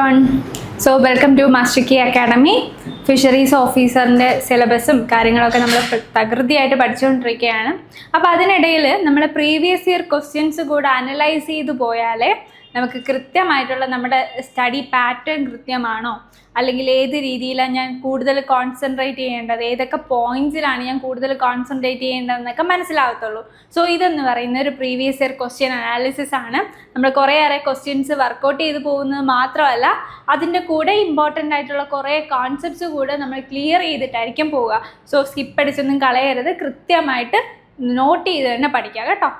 everyone. So welcome to Master Key Academy. Fisheries ഓഫീസറിൻ്റെ സിലബസും കാര്യങ്ങളൊക്കെ നമ്മൾ തകൃതിയായിട്ട് പഠിച്ചുകൊണ്ടിരിക്കുകയാണ്. അപ്പോൾ അതിനിടയിൽ നമ്മൾ പ്രീവിയസ് ഇയർ ക്വസ്റ്റ്യൻസ് കൂടെ അനലൈസ് ചെയ്ത് പോയാലേ നമുക്ക് കൃത്യമായിട്ടുള്ള നമ്മുടെ സ്റ്റഡി പാറ്റേൺ കൃത്യമാണോ, അല്ലെങ്കിൽ ഏത് രീതിയിലാണ് ഞാൻ കൂടുതൽ കോൺസെൻട്രേറ്റ് ചെയ്യേണ്ടത്, ഏതൊക്കെ പോയിന്റ്സിലാണ് ഞാൻ കൂടുതൽ കോൺസെൻട്രേറ്റ് ചെയ്യേണ്ടതെന്നൊക്കെ മനസ്സിലാവത്തുള്ളൂ. സോ ഇതെന്ന് പറയുന്ന ഒരു പ്രീവിയസ് ഇയർ ക്വസ്റ്റ്യൻ അനാലിസിസ് ആണ്. നമ്മൾ കുറേയേറെ ക്വസ്റ്റ്യൻസ് വർക്കൗട്ട് ചെയ്ത് പോകുന്നത് മാത്രമല്ല, അതിൻ്റെ കൂടെ ഇമ്പോർട്ടൻ്റ് ആയിട്ടുള്ള കുറേ കോൺസെപ്റ്റ്സ് കൂടെ നമ്മൾ ക്ലിയർ ചെയ്തിട്ടായിരിക്കും പോവുക. സോ സ്കിപ്പ് അടിച്ചൊന്നും കളയരുത്, കൃത്യമായിട്ട് നോട്ട് ചെയ്ത് തന്നെ പഠിക്കുക കേട്ടോ.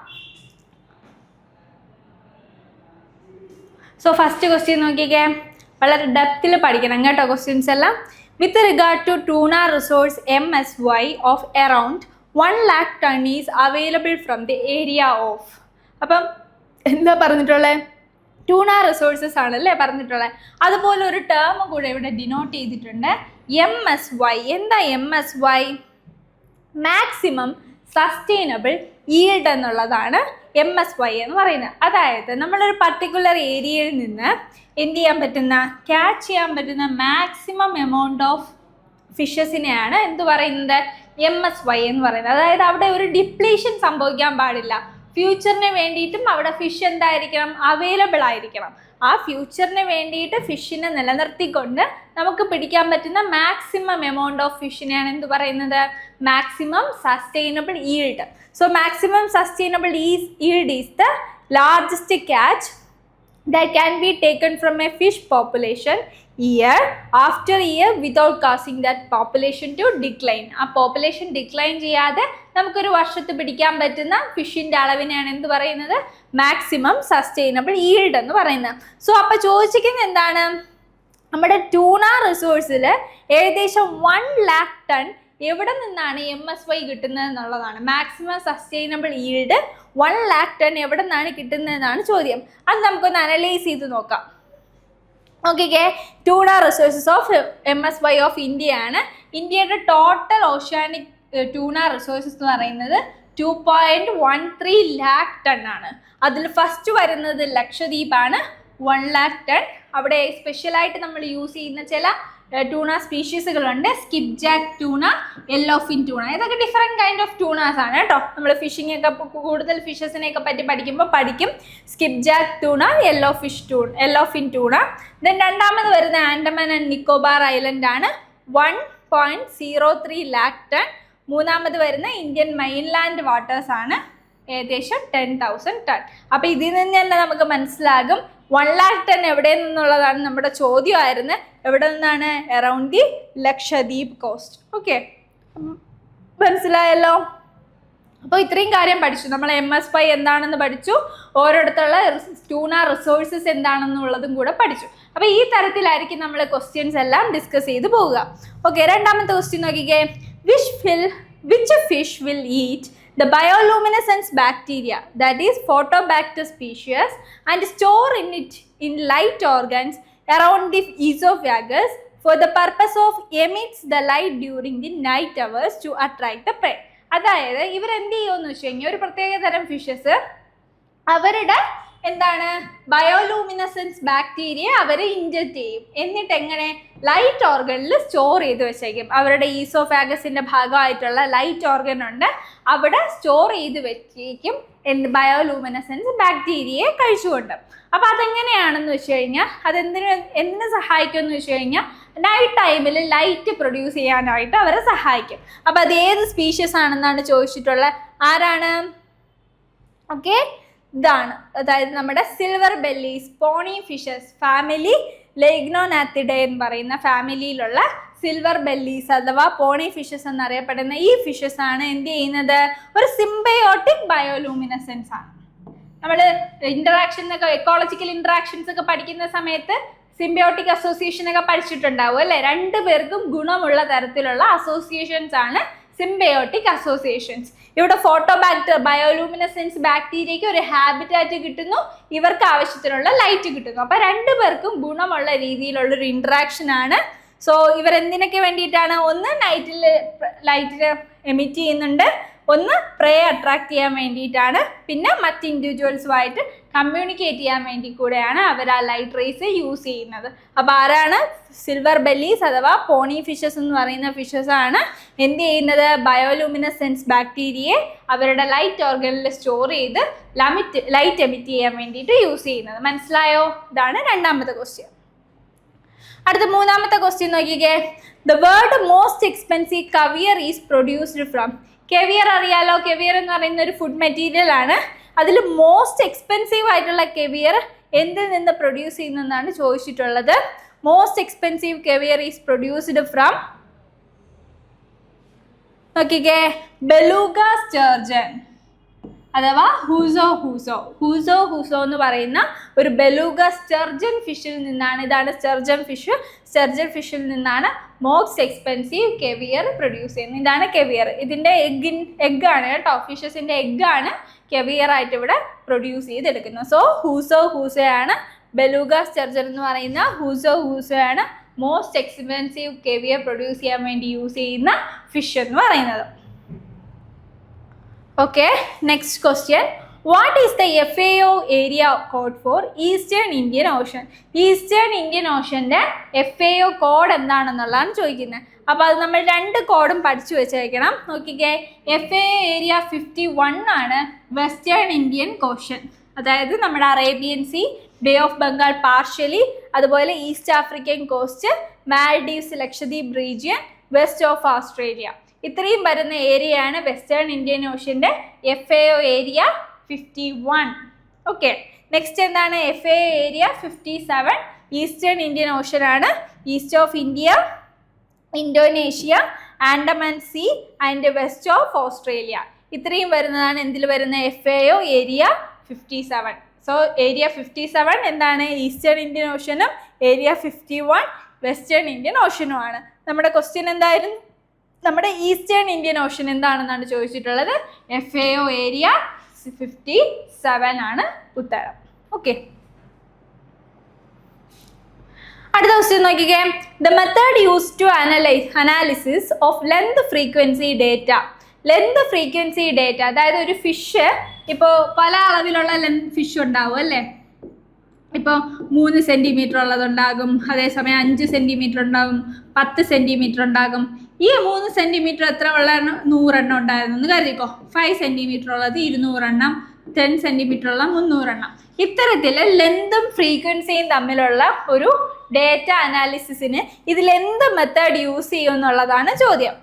സോ ഫസ്റ്റ് ക്വസ്റ്റ്യൻ നോക്കിക്കേ, വളരെ ഡെപ്തിൽ പഠിക്കണം കേട്ടോ ക്വസ്റ്റ്യൻസ് എല്ലാം. With regard to tuna resource MSY of around 1 lakh ton is available from the area of. അപ്പം എന്താ പറഞ്ഞിട്ടുള്ളത്? ടൂണ റിസോഴ്സസ് ആണല്ലേ പറഞ്ഞിട്ടുള്ളത്. അതുപോലെ ഒരു ടേം കൂടെ ഇവിടെ ഡിനോട്ട് ചെയ്തിട്ടുണ്ട്, MSY. എന്താ MSY? മാക്സിമം സസ്റ്റൈനബിൾ ഈൽഡ് എന്നുള്ളതാണ് MSY എന്ന് പറയുന്നത്. അതായത് നമ്മളൊരു പർട്ടിക്കുലർ ഏരിയയിൽ നിന്ന് എന്ത് ചെയ്യാൻ പറ്റുന്ന, ക്യാച്ച് ചെയ്യാൻ പറ്റുന്ന മാക്സിമം എമൗണ്ട് ഓഫ് ഫിഷസിനെയാണ് എന്ത് പറയുന്നത്, MSY എന്ന് പറയുന്നത്. അതായത് അവിടെ ഒരു ഡിപ്ലീഷൻ സംഭവിക്കാൻ പാടില്ല. ഫ്യൂച്ചറിന് വേണ്ടിയിട്ടും അവിടെ ഫിഷ് എന്തായിരിക്കണം, അവൈലബിൾ ആയിരിക്കണം. ആ ഫ്യൂച്ചറിന് വേണ്ടിയിട്ട് ഫിഷിനെ നിലനിർത്തിക്കൊണ്ട് നമുക്ക് പിടിക്കാൻ പറ്റുന്ന മാക്സിമം എമൗണ്ട് ഓഫ് ഫിഷിനെയാണ് എന്ത് പറയുന്നത്, maximum sustainable yield. So maximum sustainable yield is the largest catch that can be taken from a fish population year after year without causing that population to decline. ആ population decline ചെയ്യാതെ നമുക്കൊരു വർഷത്ത് പിടിക്കാൻ പറ്റുന്ന ഫിഷിൻ്റെ അളവിനെയാണ് എന്ത് പറയുന്നത്, മാക്സിമം സസ്റ്റൈനബിൾ ഈൽഡ് എന്ന് പറയുന്നത്. സോ അപ്പോൾ ചോദിച്ചിരിക്കുന്നത് എന്താണ്, നമ്മുടെ ടൂണ റിസോഴ്സിൽ ഏകദേശം 1 lakh ton എവിടെ നിന്നാണ് MSY കിട്ടുന്നത് എന്നുള്ളതാണ്. Maximum sustainable yield 1 lakh ton എവിടെ നിന്നാണ് കിട്ടുന്നതെന്നാണ് ചോദ്യം. അത് നമുക്കൊന്ന് അനലൈസ് ചെയ്ത് നോക്കാം. Okay, tuna resources of MSY of India ആണ്. ഇന്ത്യയുടെ ടോട്ടൽ ഓഷ്യാനിക് ടൂണ റിസോഴ്സസ് എന്ന് പറയുന്നത് 2.13 lakh ton ആണ്. അതിൽ ഫസ്റ്റ് വരുന്നത് ലക്ഷദ്വീപാണ്, 1 lakh ton. അവിടെ സ്പെഷ്യലായിട്ട് നമ്മൾ യൂസ് ചെയ്യുന്ന ചില ടൂണ സ്പീഷീസുകളുണ്ട്, skipjack tuna, yellowfin tuna. ഇതൊക്കെ ഡിഫറെൻറ്റ് കൈൻഡ് ഓഫ് ടൂണാസ് ആണ് കേട്ടോ. നമ്മൾ ഫിഷിംഗ് ഒക്കെ കൂടുതൽ ഫിഷസിനെയൊക്കെ പറ്റി പഠിക്കും. Skipjack tuna, yellowfin tuna. Then രണ്ടാമത് വരുന്ന ആൻഡമാൻ ആൻഡ് നിക്കോബാർ ഐലൻഡ് ആണ്, 1.03 lakh ton. മൂന്നാമത് വരുന്ന ഇന്ത്യൻ മെയിൻലാൻഡ് വാട്ടേഴ്സ് ആണ്, ഏകദേശം 10,000 ton. അപ്പോൾ ഇതിൽ നിന്ന് തന്നെ നമുക്ക് മനസ്സിലാകും 1 lakh ton എവിടെ നിന്നുള്ളതാണ് നമ്മുടെ ചോദ്യമായിരുന്നു. എവിടെ നിന്നാണ്? Around the Lakshadweep cost. Okay, മനസ്സിലായല്ലോ. അപ്പോൾ ഇത്രയും കാര്യം പഠിച്ചു നമ്മൾ. MSY എന്താണെന്ന് പഠിച്ചു, ഓരോരുത്തുള്ള ടൂണ റിസോഴ്സസ് എന്താണെന്നുള്ളതും കൂടെ പഠിച്ചു. അപ്പോൾ ഈ തരത്തിലായിരിക്കും നമ്മൾ ക്വസ്റ്റ്യൻസ് എല്ലാം ഡിസ്കസ് ചെയ്ത് പോവുക. ഓക്കെ, രണ്ടാമത്തെ ക്വസ്റ്റ്യൻ നോക്കിക്കേ, which fish will eat the bioluminescence bacteria, that is Photobacter species, and store in it in light organs around the esophagus for the purpose of emits the light during the night hours to attract the prey. അതായത് ഇവരെന്ത് ചെയ്യുമെന്ന് വെച്ച് കഴിഞ്ഞാൽ, ഒരു പ്രത്യേക തരം fishes അവരുടെ എന്താണ് ബയോലൂമിനസൻസ് ബാക്ടീരിയ അവർ ഇൻജെക്റ്റ് ചെയ്യും. എന്നിട്ട് എങ്ങനെ, ലൈറ്റ് ഓർഗനിൽ സ്റ്റോർ ചെയ്ത് വെച്ചേക്കും. അവരുടെ ഈസോഫാഗസിൻ്റെ ഭാഗമായിട്ടുള്ള ലൈറ്റ് ഓർഗൻ ഉണ്ട്, അവിടെ സ്റ്റോർ ചെയ്ത് വെച്ചേക്കും ബയോലൂമിനസൻസ് ബാക്ടീരിയയെ കഴിച്ചുകൊണ്ട്. അപ്പോൾ അതെങ്ങനെയാണെന്ന് വെച്ച് കഴിഞ്ഞാൽ, എന്തിനു സഹായിക്കുമെന്ന് വെച്ച് കഴിഞ്ഞാൽ, നൈറ്റ് ടൈമിൽ ലൈറ്റ് പ്രൊഡ്യൂസ് ചെയ്യാനായിട്ട് അവരെ സഹായിക്കും. അപ്പോൾ അത് ഏത് സ്പീഷ്യസ് ആണെന്നാണ് ചോദിച്ചിട്ടുള്ളത്. ആരാണ്? ഓക്കെ, ഇതാണ്. അതായത് നമ്മുടെ സിൽവർ ബെല്ലീസ് പോണി ഫിഷസ് ഫാമിലി, ലെഗ്നോനാത്തിഡേ എന്ന് പറയുന്ന ഫാമിലിയിലുള്ള സിൽവർ ബെല്ലീസ് അഥവാ പോണി ഫിഷസ് എന്നറിയപ്പെടുന്ന ഈ ഫിഷസ് ആണ് എന്ത് ചെയ്യുന്നത്, ഒരു സിംബയോട്ടിക് ബയോലൂമിനസൻസ് ആണ്. നമ്മൾ എക്കോളജിക്കൽ ഇൻട്രാക്ഷൻസ് ഒക്കെ പഠിക്കുന്ന സമയത്ത് സിംബയോട്ടിക് അസോസിയേഷൻ ഒക്കെ പഠിച്ചിട്ടുണ്ടാവും അല്ലേ. രണ്ടു പേർക്കും ഗുണമുള്ള തരത്തിലുള്ള അസോസിയേഷൻസ് ആണ് സിംബയോട്ടിക് അസോസിയേഷൻസ്. ഇവിടെ ഫോട്ടോബാക്ടർ ബയോലൂമിനസൻസ് ബാക്ടീരിയയ്ക്ക് ഒരു ഹാബിറ്റാറ്റ് കിട്ടുന്നു, ഇവർക്ക് ആവശ്യത്തിനുള്ള ലൈറ്റ് കിട്ടുന്നു. അപ്പോൾ രണ്ടു പേർക്കും ഗുണമുള്ള രീതിയിലുള്ളൊരു ഇൻട്രാക്ഷൻ ആണ്. സോ ഇവരെന്തിനൊക്കെ വേണ്ടിയിട്ടാണ്, ഒന്ന് നൈറ്റിൽ ലൈറ്റിൽ എമിറ്റ് ചെയ്യുന്നുണ്ട്, ഒന്ന് പ്രേ അട്രാക്ട് ചെയ്യാൻ വേണ്ടിയിട്ടാണ്, പിന്നെ മറ്റ് ഇൻഡിവിജ്വൽസുമായിട്ട് കമ്മ്യൂണിക്കേറ്റ് ചെയ്യാൻ വേണ്ടി കൂടെയാണ് അവർ ആ ലൈറ്റ് റേസ് യൂസ് ചെയ്യുന്നത്. അപ്പോൾ ആരാണ്? സിൽവർ ബെല്ലീസ് അഥവാ പോണി ഫിഷസ് എന്ന് പറയുന്ന ഫിഷസ് ആണ് എന്ത് ചെയ്യുന്നത്? ബയോലൂമിനസെൻസ് ബാക്ടീരിയയെ അവരുടെ ലൈറ്റ് ഓർഗനിൽ സ്റ്റോർ ചെയ്ത് ലൈറ്റ് എമിറ്റ് ചെയ്യാൻ വേണ്ടിയിട്ട് യൂസ് ചെയ്യുന്നത്. മനസ്സിലായോ? ഇതാണ് രണ്ടാമത്തെ ക്വസ്റ്റ്യൻ. അടുത്ത മൂന്നാമത്തെ ക്വസ്റ്റ്യൻ നോക്കിക്കേ. The world most expensive caviar is produced from. Caviar അറിയാലോ, കെവിയർ എന്ന് പറയുന്ന ഒരു ഫുഡ് മെറ്റീരിയൽ ആണ്. അതിൽ മോസ്റ്റ് എക്സ്പെൻസീവ് ആയിട്ടുള്ള കെവിയർ എന്തിൽ നിന്ന് പ്രൊഡ്യൂസ് ചെയ്യുന്നതെന്നാണ് ചോദിച്ചിട്ടുള്ളത്. Most expensive caviar is produced from, നോക്കിക്കേ, ബെലൂഗ സ്റ്റർജൻ അഥവാ ഹൂസോ എന്ന് പറയുന്ന ഒരു ബെലൂഗ സ്റ്റർജൻ ഫിഷിൽ നിന്നാണ്. ഇതാണ് സ്റ്റർജൻ ഫിഷ്. സ്റ്റർജൻ ഫിഷിൽ നിന്നാണ് മോസ്റ്റ് എക്സ്പെൻസീവ് കെവിയർ പ്രൊഡ്യൂസ് ചെയ്യുന്നത്. ഇതാണ് കെവിയർ. ഇതിൻ്റെ എഗ്ഗാണ് കേട്ടോ, ഫിഷസിൻ്റെ എഗ്ഗാണ് കെവിയർ ആയിട്ട് ഇവിടെ പ്രൊഡ്യൂസ് ചെയ്തെടുക്കുന്നത്. സോ ഹൂസോയാണ് ബെലൂഗ സ്റ്റർജൻ എന്ന് പറയുന്ന ഹൂസോയാണ് മോസ്റ്റ് എക്സ്പെൻസീവ് കെവിയർ പ്രൊഡ്യൂസ് ചെയ്യാൻ വേണ്ടി യൂസ് ചെയ്യുന്ന ഫിഷ് എന്ന് പറയുന്നത്. Okay, next question. What is the FAO area code for Eastern Indian Ocean? Eastern Indian Oceanന്റെ FAO കോഡ് എന്താണെന്നുള്ളതാണ് ചോദിക്കുന്നത്. അപ്പോൾ അത് നമ്മൾ രണ്ട് കോഡും പഠിച്ചു വെച്ചേക്കണം. നോക്കിക്കേ, FAO ഏരിയ 51 ആണ് വെസ്റ്റേൺ ഇന്ത്യൻ ഓഷ്യൻ. അതായത് നമ്മുടെ Arabian sea, bay of Bengal partially, അതുപോലെ east African coast, Maldives, Lakshadweep region, west of Australia. ഇത്രയും വരുന്ന ഏരിയയാണ് വെസ്റ്റേൺ ഇന്ത്യൻ ഓഷ്യൻ്റെ FAO ഏരിയ 51. ഓക്കെ, നെക്സ്റ്റ് എന്താണ്? FAO area 57 eastern Indian ocean ആണ്. East of India, Indonesia, Andaman sea and west of Australia. ഇത്രയും വരുന്നതാണ് എന്തിൽ വരുന്ന FAO ഏരിയ 57. സോ ഏരിയ 57 എന്താണ്? ഈസ്റ്റേൺ ഇന്ത്യൻ ഓഷ്യനും ഏരിയ 51 വെസ്റ്റേൺ ഇന്ത്യൻ ഓഷ്യനുമാണ്. നമ്മുടെ ക്വസ്റ്റ്യൻ എന്തായിരുന്നു? നമ്മുടെ ഈസ്റ്റേൺ ഇന്ത്യൻ ഓഷ്യൻ എന്താണെന്നാണ് ചോദിച്ചിട്ടുള്ളത്. FAO ഏരിയ 57 ആണ് ഉത്തരം. ഓക്കെ, അടുത്ത ക്വസ്റ്റ്യൻ നോക്കിക്കേ. The method use to analysis of length frequency data. Length frequency data, അതായത് ഒരു ഫിഷ് ഇപ്പോൾ പല അളവിലുള്ള ലെന്ത് ഫിഷ് ഉണ്ടാവും അല്ലേ. ഇപ്പോൾ 3 സെൻറ്റിമീറ്റർ ഉള്ളതുണ്ടാകും, അതേസമയം 5 സെൻറ്റിമീറ്റർ ഉണ്ടാകും, 10 സെൻറ്റിമീറ്റർ ഉണ്ടാകും. ഈ 3 സെൻറ്റിമീറ്റർ എത്ര ഉള്ള 100 എണ്ണം ഉണ്ടായിരുന്നു എന്ന് കരുതിക്കോ. 5 സെൻറ്റിമീറ്റർ ഉള്ളത് 200 എണ്ണം, 10 സെൻറ്റിമീറ്റർ ഉള്ള 300 എണ്ണം. ഇത്തരത്തിൽ ലെന്തും ഫ്രീക്വൻസിയും തമ്മിലുള്ള ഒരു ഡേറ്റ അനാലിസിസിന് ഇതിലെന്ത് മെത്തേഡ് യൂസ് ചെയ്യും എന്നുള്ളതാണ് ചോദ്യം.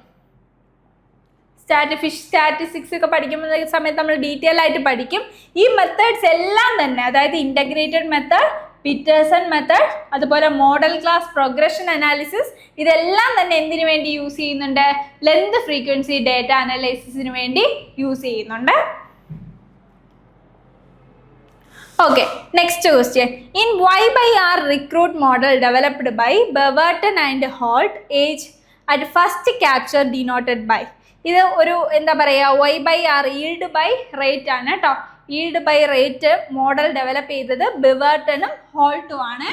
സ്റ്റാറ്റിസ്റ്റിക്സ് ഒക്കെ പഠിക്കുന്ന സമയത്ത് നമ്മൾ ഡീറ്റെയിൽ ആയിട്ട് പഠിക്കും. ഈ മെത്തേഡ്സ് എല്ലാം തന്നെ, അതായത് ഇൻ്റഗ്രേറ്റഡ് മെത്തേഡ്, പീറ്റേഴ്സൺ മെത്തേഡ്, അതുപോലെ മോഡൽ ക്ലാസ് പ്രോഗ്രഷൻ അനാലിസിസ്, ഇതെല്ലാം തന്നെ എന്തിനു വേണ്ടി യൂസ് ചെയ്യുന്നുണ്ട്? ലെന്ത് ഫ്രീക്വൻസി ഡേറ്റ അനാലിസിസിന് വേണ്ടി യൂസ് ചെയ്യുന്നുണ്ട്. Okay, next question. In Y/R recruit model developed by Beaverton and Holt, age at first capture denoted by. ഇത് ഒരു എന്താ പറയുക, Y/R yield by rate ആണ് കേട്ടോ. yield by rate model develop ചെയ്തത് ബെവർട്ടനും ഹോൾട്ടും ആണ്.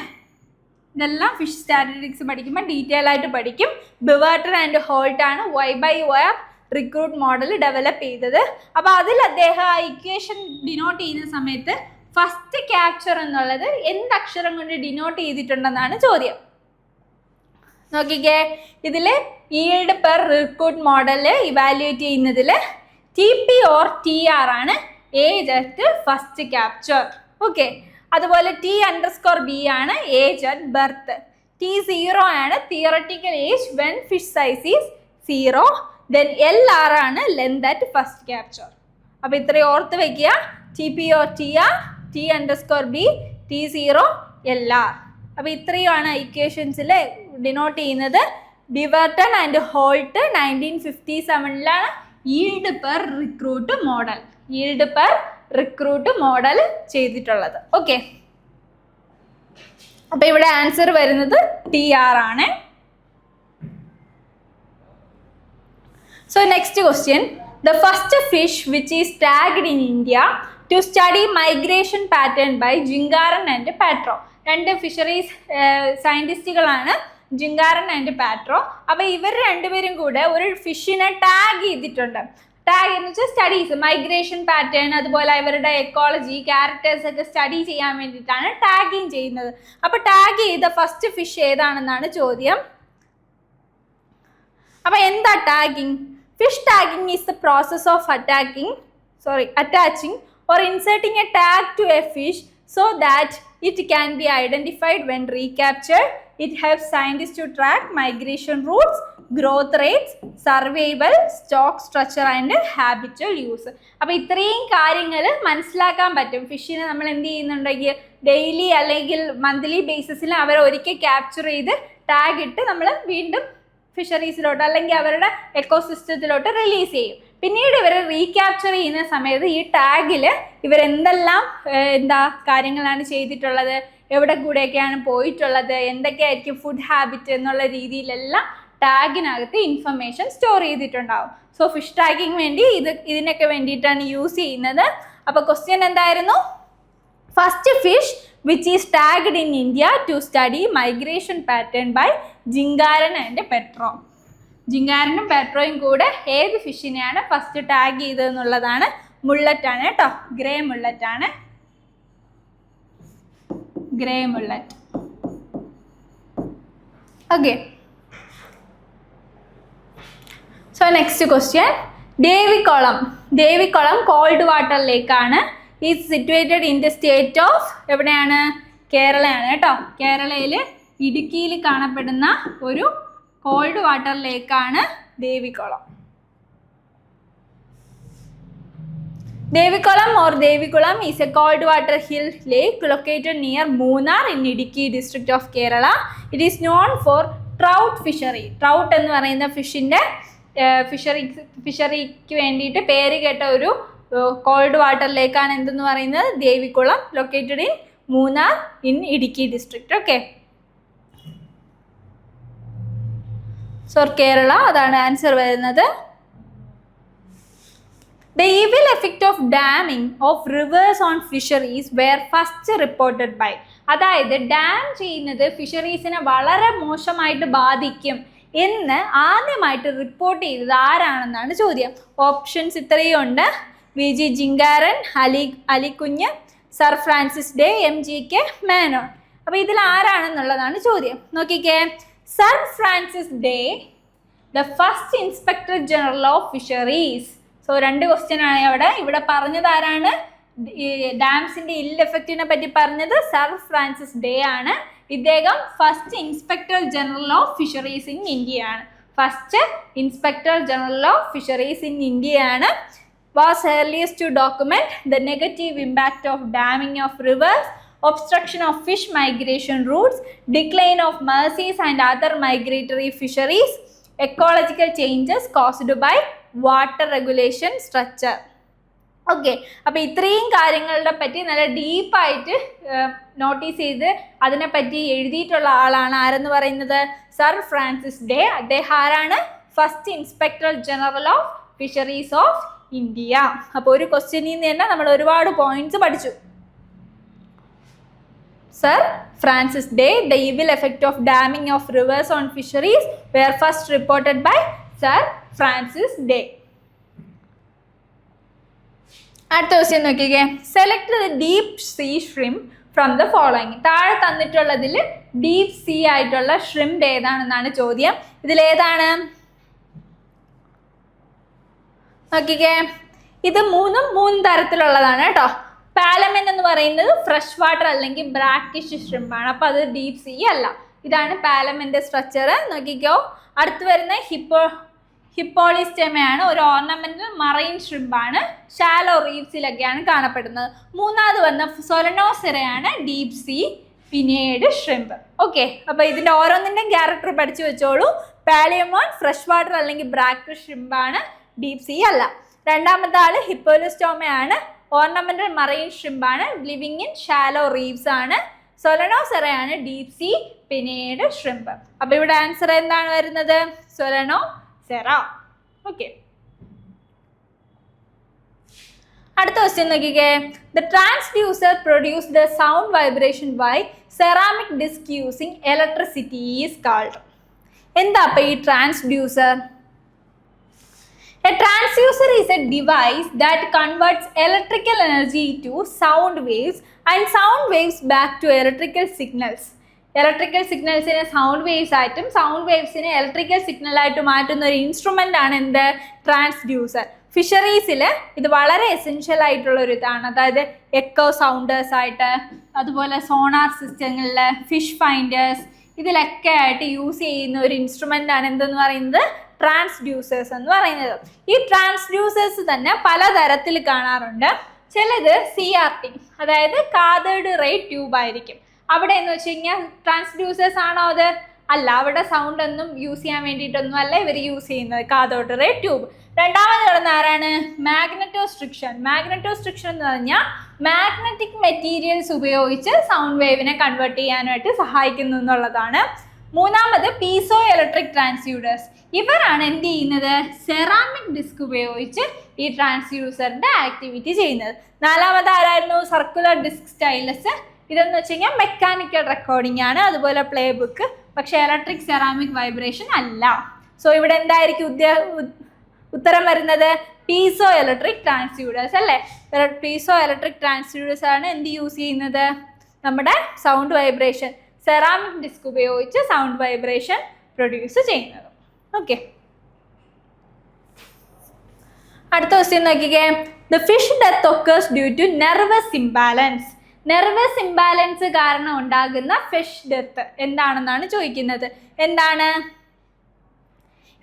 ഇതെല്ലാം ഫിഷ് സ്റ്റാറ്റിസ്റ്റിക്സ് പഠിക്കുമ്പോൾ ഡീറ്റെയിൽ ആയിട്ട് പഠിക്കും. ബെവർട്ടൺ ആൻഡ് ഹോൾട്ട് ആണ് Y/R റിക്രൂട്ട് മോഡൽ ഡെവലപ്പ് ചെയ്തത്. അപ്പോൾ അതിൽ അദ്ദേഹം ആ ഇക്വേഷൻ ഡിനോട്ട് ചെയ്യുന്ന സമയത്ത് ഫസ്റ്റ് ക്യാപ്ചർ എന്നുള്ളത് എന്ത് അക്ഷരം കൊണ്ട് ഡിനോട്ട് ചെയ്തിട്ടുണ്ടെന്നാണ് ചോദ്യം. നോക്കിക്കേ, ഇതിൽ yield per recruit model evaluate ചെയ്യുന്നതിൽ TP or TR ആണ് age at first capture. Okay, അതുപോലെ T_B ആണ് ഏജ് അറ്റ് ബർത്ത്. T0 ആണ് theoretical age when fish size is 0. Then LR ആണ് ലെന്ത് അറ്റ് ഫസ്റ്റ് ക്യാപ്ചർ. അപ്പോൾ ഇത്രയും ഓർത്ത് വയ്ക്കുക. TP or TR, T_B, T0, LR. അപ്പോൾ ഇത്രയുമാണ് ഇക്വേഷൻസിൽ ഡിനോട്ട് ചെയ്യുന്നത്. Beverton and Holt 1957 yield per recruit model ചെയ്തിട്ടുള്ളത്. ഓക്കെ, അപ്പോൾ ഇവിടെ ആൻസർ വരുന്നത് TR ആണ്. So next question. The first fish which is tagged in India to study migration pattern by Jingaran and Patro. രണ്ട് ഫിഷറീസ് സയൻറ്റിസ്റ്റുകളാണ്, ജിങ്കാരൻ ആൻഡ് പാട്രോ. അപ്പോൾ ഇവർ രണ്ടുപേരും കൂടെ ഒരു ഫിഷിനെ ടാഗ് ചെയ്തിട്ടുണ്ട്. ടാഗ് എന്ന് വെച്ചാൽ സ്റ്റഡീസ്, മൈഗ്രേഷൻ പാറ്റേൺ, അതുപോലെ ഇവരുടെ എക്കോളജി, ക്യാരക്ടേഴ്സ് ഒക്കെ സ്റ്റഡി ചെയ്യാൻ വേണ്ടിയിട്ടാണ് ടാഗിങ് ചെയ്യുന്നത്. അപ്പോൾ ടാഗ് ചെയ്ത ഫസ്റ്റ് ഫിഷ് ഏതാണെന്നാണ് ചോദ്യം. അപ്പോൾ എന്താ tagging? Fish tagging is the process of attaching or inserting a tag to a fish so that it can be identified when recaptured. It helps scientists to track migration routes, growth rates, survival, stock structure and habitual use. അപ്പോൾ ഇത്രയും കാര്യങ്ങൾ മനസ്സിലാക്കാൻ പറ്റും. ഫിഷിനെ നമ്മൾ എന്ത് ചെയ്യുന്നുണ്ടെങ്കിൽ daily അല്ലെങ്കിൽ monthly ബേസിസിൽ അവർ ഒരിക്കൽ ക്യാപ്ചർ ചെയ്ത് ടാഗ് ഇട്ട് നമ്മൾ വീണ്ടും ഫിഷറീസിലോട്ട് അല്ലെങ്കിൽ അവരുടെ എക്കോസിസ്റ്റത്തിലോട്ട് റിലീസ് ചെയ്യും. പിന്നീട് ഇവർ റീക്യാപ്ചർ ചെയ്യുന്ന സമയത്ത് ഈ ടാഗിൽ ഇവരെന്തെല്ലാം കാര്യങ്ങളാണ് ചെയ്തിട്ടുള്ളത്, എവിടെ കൂടെയൊക്കെയാണ് പോയിട്ടുള്ളത്, എന്തൊക്കെയായിരിക്കും ഫുഡ് ഹാബിറ്റ് എന്നുള്ള രീതിയിലെല്ലാം ടാഗിനകത്ത് ഇൻഫർമേഷൻ സ്റ്റോർ ചെയ്തിട്ടുണ്ടാവും. സോ ഫിഷ് ടാഗിങ് വേണ്ടി ഇതിനൊക്കെ വേണ്ടിയിട്ടാണ് യൂസ് ചെയ്യുന്നത്. അപ്പോൾ ക്വസ്റ്റ്യൻ എന്തായിരുന്നു? First fish which is tagged in India to study migration pattern by Jhingran and പെട്രോ. ജിങ്കാരനും പെട്രോയും കൂടെ ഏത് ഫിഷിനെയാണ് ഫസ്റ്റ് ടാഗ് ചെയ്തതെന്നുള്ളതാണ്. മുള്ളറ്റാണ് കേട്ടോ, ഗ്രേ മുള്ളറ്റാണ്, grey mullet. Okay, so next question. Devikulam cold water ലേക്കാണ്. Is situated in the state of, എവിടെയാണ്? കേരളയാണ് കേട്ടോ. കേരളയിൽ ഇടുക്കിയിൽ കാണപ്പെടുന്ന ഒരു കോൾഡ് വാട്ടർ ലേക്കാണ് Devikulam. Devikulam is a cold water hill lake located near Munnar in Idukki district of Kerala. It is known for trout fishery. Trout എന്ന് പറയുന്ന ഫിഷറിക്ക് വേണ്ടിയിട്ട് പേര് കേട്ട ഒരു കോൾഡ് വാട്ടർ ലേക്കാണ് എന്തെന്ന് പറയുന്നത്? Devikulam, located in Munnar in Idukki district. Okay, so Kerala, അതാണ് ആൻസർ വരുന്നത്. The evil effect of damming of rivers on fisheries were first reported by. അതായത് ഡാം ചെയ്യുന്നത് ഫിഷറീസിനെ വളരെ മോശമായിട്ട് ബാധിക്കും എന്ന് ആദ്യമായിട്ട് റിപ്പോർട്ട് ചെയ്തത് ആരാണെന്നാണ് ചോദ്യം. ഓപ്ഷൻസ് ഇത്രയും ഉണ്ട്: VG Jhingran, Alikunju, sir Francis Day, MGK Menon. അപ്പോൾ ഇതിൽ ആരാണെന്നുള്ളതാണ് ചോദ്യം. നോക്കിക്കേ, sir Francis Day, the first inspector general of fisheries. So രണ്ട് ക്വസ്റ്റ്യൻ ആണ് ഇവിടെ പറഞ്ഞത് ആരാണ്? ഡാംസിന്റെ ഇൽ എഫക്റ്റിനെ പറ്റി പറഞ്ഞത് സർ ഫ്രാൻസിസ് ഡേ ആണ്. ഇദ്ദേഹം first inspector general of fisheries in India ആണ്. First inspector general of fisheries in India ആണ്. Was earliest to document the negative impact of damming of rivers, obstruction of fish migration routes, decline of Mersey's and other migratory fisheries, ecological changes caused by water regulation structure. Okay, അപ്പോൾ ഇത്രയും കാര്യങ്ങളുടെ പറ്റി നല്ല ഡീപ്പായിട്ട് notice ചെയ്ത് അതിനെപ്പറ്റി എഴുതിയിട്ടുള്ള ആളാണ് ആരെന്ന് പറയുന്നത്? Sir Francis Day. അദ്ദേഹം ആരാണ്? First inspector general of fisheries of India. അപ്പോൾ ഒരു ക്വസ്റ്റ്യനിൽ നിന്ന് തന്നെ നമ്മൾ ഒരുപാട് പോയിന്റ്സ് പഠിച്ചു. Sir Francis Day, the evil effect of damming of rivers on fisheries were first reported by sir Francis Day. അടുത്ത ക്വസ്റ്റ്യൻ നോക്കിക്കേ. Select the deep sea shrimp from the following. താഴെ തന്നിട്ടുള്ളതിൽ ഡീപ് സീ ആയിട്ടുള്ള shrimp ഏതാണെന്നാണ് ചോദ്യം. ഇതിലേതാണ്? നോക്കിക്കേ, ഇത് മൂന്ന് തരത്തിലുള്ളതാണ് കേട്ടോ. പാലമൻ എന്ന് പറയുന്നത് ഫ്രഷ് വാട്ടർ അല്ലെങ്കിൽ ബ്രാക്കിഷ് ഷ്രിംപാണ്. അപ്പോൾ അത് ഡീപ് സീ അല്ല. ഇതാണ് പാലമൻ്റെ സ്ട്രക്ചർ. നോക്കിക്കോ, അടുത്ത് വരുന്ന ഹിപ്പോളിസ്റ്റമയാണ്. ഒരു ഓർണമെന്റൽ മറൈൻ ഷ്രിംപാണ്. ഷാലോ റീഫ്സിലൊക്കെയാണ് കാണപ്പെടുന്നത്. മൂന്നാമത് വന്ന സൊലനോസെറയാണ് ഡീപ് സീ പിന്നീട് ഷ്രിംപ്. ഓക്കെ, അപ്പോൾ ഇതിൻ്റെ ഓരോന്നിൻ്റെയും ക്യാരക്ടർ പഠിച്ചു വെച്ചോളൂ. പാലിയമോൺ ഫ്രഷ് വാട്ടർ അല്ലെങ്കിൽ ബ്രാക്കിഷ് ഷ്രിംപാണ്, ഡീപ് സീ അല്ല. രണ്ടാമത്തെ ആള് ഹിപ്പോളിസ്റ്റോമയാണ്, ഓർണമെന്റൽ മറൈൻ ഷ്രിംപാണ്, ലിവിങ് ഇൻ ഷാലോ റീഫ്സ് ആണ്. സൊലനോസെറയാണ് ഡീപ് സീ പിന്നീട് ഷ്രിംപ്. അപ്പോൾ ഇവിടെ ആൻസർ എന്താണ് വരുന്നത്? സൊലനോസെറ. ഓക്കെ, അടുത്ത ക്വസ്റ്റ്യൻ നോക്കിക്കേ. The transducer produce the sound vibration by ceramic disc using electricity is called. എന്താ അപ്പോൾ ഈ transducer? A transducer is a device that converts electrical energy to sound waves and sound waves back to electrical signals. Electrical സിഗ്നൽസിനെ sound waves ആയിട്ടും sound വേവ്സിനെ electrical സിഗ്നലായിട്ട് മാറ്റുന്ന ഒരു instrument ആണ് എന്ത്? ട്രാൻസ്ഡ്യൂസർ. ഫിഷറീസിൽ ഇത് വളരെ എസെൻഷ്യൽ ആയിട്ടുള്ള ഒരു ഇതാണ്. അതായത് എക്കോ സൗണ്ടേഴ്സ് ആയിട്ട്, അതുപോലെ സോണാർ സിസ്റ്റങ്ങളിൽ, ഫിഷ് ഫൈൻഡേഴ്സ്, ഇതിലൊക്കെ ആയിട്ട് യൂസ് ചെയ്യുന്ന ഒരു ഇൻസ്ട്രുമെൻ്റ് ആണ് എന്തെന്ന് പറയുന്നത്? ട്രാൻസ്ഡ്യൂസേഴ്സ് എന്ന് പറയുന്നത്. ഈ ട്രാൻസ്ഡ്യൂസേഴ്സ് തന്നെ പലതരത്തിൽ കാണാറുണ്ട്. ചിലത് CRT, അതായത് കാതേർഡ് റേ ട്യൂബ് ആയിരിക്കും. അവിടെ എന്ന് വെച്ച് കഴിഞ്ഞാൽ ട്രാൻസ്ഡ്യൂസേഴ്സ് ആണോ അത്? അല്ല, അവിടെ സൗണ്ട് ഒന്നും യൂസ് ചെയ്യാൻ വേണ്ടിയിട്ടൊന്നും അല്ല ഇവർ യൂസ് ചെയ്യുന്നത്, കാതോഡ് റേ ട്യൂബ്. രണ്ടാമത് കിടന്ന ആരാണ്? മാഗ്നറ്റോസ്ട്രിക്ഷൻ. മാഗ്നറ്റോസ്ട്രിക്ഷൻ എന്ന് പറഞ്ഞാൽ മാഗ്നറ്റിക് മെറ്റീരിയൽസ് ഉപയോഗിച്ച് സൗണ്ട് വേവിനെ കൺവേർട്ട് ചെയ്യാനായിട്ട് സഹായിക്കുന്നു എന്നുള്ളതാണ്. മൂന്നാമത് പീസോ ഇലക്ട്രിക് ട്രാൻസ്ഡ്യൂസേഴ്സ്. ഇവരാണ് എന്ത് ചെയ്യുന്നത്? സെറാമിക് ഡിസ്ക് ഉപയോഗിച്ച് ഈ ട്രാൻസ്ഡ്യൂസറിൻ്റെ ആക്ടിവിറ്റി ചെയ്യുന്നത്. നാലാമത് ആരായിരുന്നു? Circular disc stylus. ഇതെന്ന് വെച്ച് കഴിഞ്ഞാൽ മെക്കാനിക്കൽ റെക്കോർഡിംഗ് ആണ്, അതുപോലെ പ്ലേ ബുക്ക്. പക്ഷേ ഇലക്ട്രിക് സെറാമിക് വൈബ്രേഷൻ അല്ല. സോ ഇവിടെ എന്തായിരിക്കും ഉത്തരം വരുന്നത്? പീസോ ഇലക്ട്രിക് ട്രാൻസ്ഡ്യൂസേഴ്സ് അല്ലേ? പീസോ ഇലക്ട്രിക് ട്രാൻസ്ഡ്യൂസേഴ്സ് ആണ് എന്ത് യൂസ് ചെയ്യുന്നത്? നമ്മുടെ സൗണ്ട് വൈബ്രേഷൻ, സെറാമിക് ഡിസ്ക് ഉപയോഗിച്ച് സൗണ്ട് വൈബ്രേഷൻ പ്രൊഡ്യൂസ് ചെയ്യുന്നത്. ഓക്കെ, അടുത്ത ക്വസ്റ്റ്യൻ നോക്കിക്കേ. The fish death occurs due to nervous imbalance. Nervous imbalance കാരണം ഉണ്ടാകുന്ന ഫിഷ് ഡെത്ത് എന്താണെന്നാണ് ചോദിക്കുന്നത്. എന്താണ്?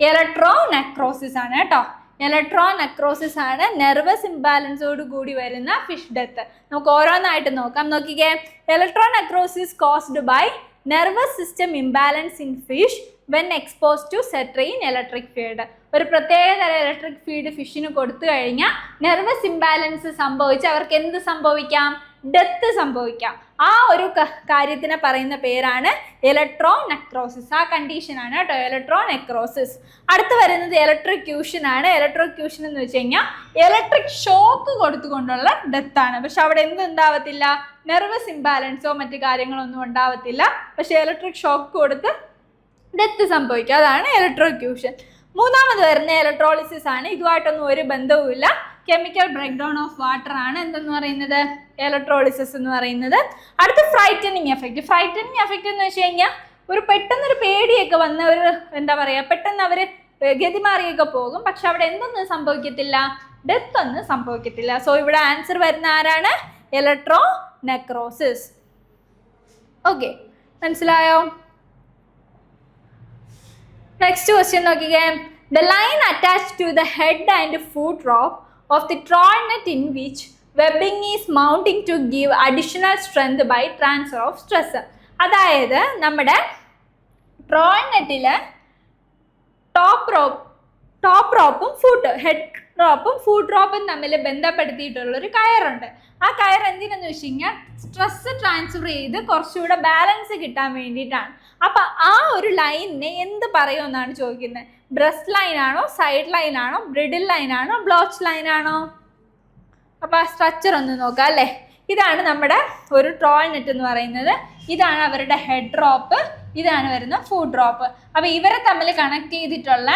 ഇലക്ട്രോനെക്രോസിസ് ആണ് കേട്ടോ. ഇലക്ട്രോനെക്രോസിസ് ആണ് നെർവസ് ഇംബാലൻസോട് കൂടി വരുന്ന ഫിഷ് ഡെത്ത്. നമുക്ക് ഓരോന്നായിട്ട് നോക്കാം. നോക്കിക്കേ. Electronecrosis caused by nervous system imbalance in fish when expose to certain electric field. ഒരു പ്രത്യേക തരം ഇലക്ട്രിക് ഫീൽഡ് ഫിഷിന് കൊടുത്തു കഴിഞ്ഞാൽ നെർവസ് ഇംബാലൻസ് സംഭവിച്ച് അവർക്ക് എന്ത് സംഭവിക്കാം? ഡെത്ത് സംഭവിക്കാം. ആ ഒരു കാര്യത്തിനെ പറയുന്ന പേരാണ് ഇലക്ട്രോനെക്രോസിസ്. ആ കണ്ടീഷനാണ് കേട്ടോ ഇലക്ട്രോനെക്രോസിസ്. അടുത്ത് വരുന്നത് ഇലക്ട്രോക്യൂഷൻ ആണ്. ഇലക്ട്രോക്യൂഷൻ എന്ന് വെച്ച് കഴിഞ്ഞാൽ ഇലക്ട്രിക് ഷോക്ക് കൊടുത്തുകൊണ്ടുള്ള ഡെത്താണ്. പക്ഷെ അവിടെ എന്തുണ്ടാവത്തില്ല? നെർവസ് ഇംബാലൻസോ മറ്റു കാര്യങ്ങളോ ഒന്നും ഉണ്ടാവത്തില്ല. പക്ഷെ ഇലക്ട്രിക് ഷോക്ക് കൊടുത്ത് ഡെത്ത് സംഭവിക്കുക. അതാണ് ഇലക്ട്രോക്യൂഷൻ. മൂന്നാമത് വരുന്ന ഇലക്ട്രോളിസിസ് ആണ്. ഇതുമായിട്ടൊന്നും ഒരു ബന്ധവുമില്ല. Chemical break down of water ആണ് എന്തെന്ന് പറയുന്നത്? ഇലക്ട്രോളിസിസ് എന്ന് പറയുന്നത്. അടുത്ത ഫ്രൈറ്റനിങ് എഫക്റ്റ്. ഫ്രൈറ്റനിങ് എഫക്റ്റ് എന്ന് വെച്ച് കഴിഞ്ഞാൽ ഒരു പെട്ടെന്നൊരു പേടിയൊക്കെ വന്ന് ഒരു എന്താ പറയുക, പെട്ടെന്ന് അവർ ഗതിമാറിയൊക്കെ പോകും. പക്ഷെ അവിടെ എന്തൊന്നും സംഭവിക്കത്തില്ല? ഡെത്ത് ഒന്നും സംഭവിക്കത്തില്ല. സോ ഇവിടെ ആൻസർ വരുന്ന ആരാണ്? ഇലക്ട്രോനെക്രോസിസ്. ഓക്കെ, മനസ്സിലായോ? നെക്സ്റ്റ് ക്വസ്റ്റ്യൻ നോക്കിക്കേ. The line attached to the head and foot rope of the trawl net in which webbing is mounting to give additional strength by transfer of stress. അതായത് നമ്മുടെ troll നെറ്റിൽ top റോപ്പും head റോപ്പും foot റോപ്പും തമ്മിൽ ബന്ധപ്പെടുത്തിയിട്ടുള്ളൊരു കയറുണ്ട്. ആ കയർ എന്തിനെന്ന് വെച്ച് കഴിഞ്ഞാൽ സ്ട്രെസ് ട്രാൻസ്ഫർ ചെയ്ത് കുറച്ചുകൂടെ ബാലൻസ് കിട്ടാൻ വേണ്ടിയിട്ടാണ്. അപ്പം ആ ഒരു ലൈനിനെ എന്ത് പറയുമെന്നാണ് ചോദിക്കുന്നത്. ബ്രസ്റ്റ് ലൈൻ ആണോ, സൈഡ് ലൈൻ ആണോ, ബ്രിഡിൽ ലൈൻ ആണോ, ബ്ലോച്ച് ലൈൻ ആണോ? അപ്പോൾ ആ സ്ട്രക്ചർ ഒന്ന് നോക്കാം അല്ലേ. ഇതാണ് നമ്മുടെ ഒരു ട്രോൾ നെറ്റ് എന്ന് പറയുന്നത്. ഇതാണ് അവരുടെ ഹെഡ് റോപ്പ്, ഇതാണ് വരുന്ന ഫുട്ട് റോപ്പ്. അപ്പോൾ ഇവരെ തമ്മിൽ കണക്ട് ചെയ്തിട്ടുള്ള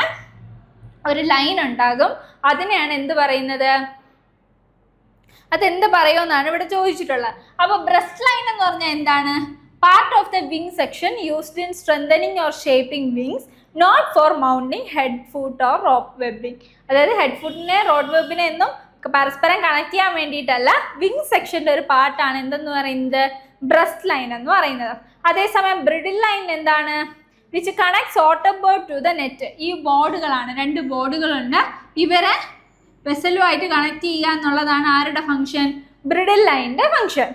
ഒരു ലൈൻ ഉണ്ടാകും. അതിനെയാണ് എന്ത് പറയുന്നത്? അതെന്ത് പറയുമെന്നാണ് ഇവിടെ ചോദിച്ചിട്ടുള്ളത്. അപ്പോൾ ബ്രസ്റ്റ് ലൈൻ എന്ന് പറഞ്ഞാൽ എന്താണ്? Part of the wing section used in strengthening or shaping wings, not for mounting head foot or rope webbing. അതായത് ഹെഡ് ഫുട്ടിനെ റോഡ് വെബിനെ എന്നും പരസ്പരം കണക്ട് ചെയ്യാൻ വേണ്ടിയിട്ടല്ല, വിങ് സെക്ഷൻ്റെ ഒരു പാർട്ടാണ് എന്തെന്ന് പറയുന്നത്? ബ്രസ്റ്റ് ലൈൻ എന്ന് പറയുന്നത്. അതേസമയം ബ്രിഡിൽ ലൈൻ എന്താണ്? Which connects water board to the net. ഈ ബോർഡുകളാണ്, 2 ബോർഡുകളുണ്ട്. ഇവരെ വെസലുമായിട്ട് കണക്ട് ചെയ്യുക എന്നുള്ളതാണ് ആരുടെ ഫംഗ്ഷൻ? ബ്രിഡിൽ ലൈനിൻ്റെ ഫംഗ്ഷൻ.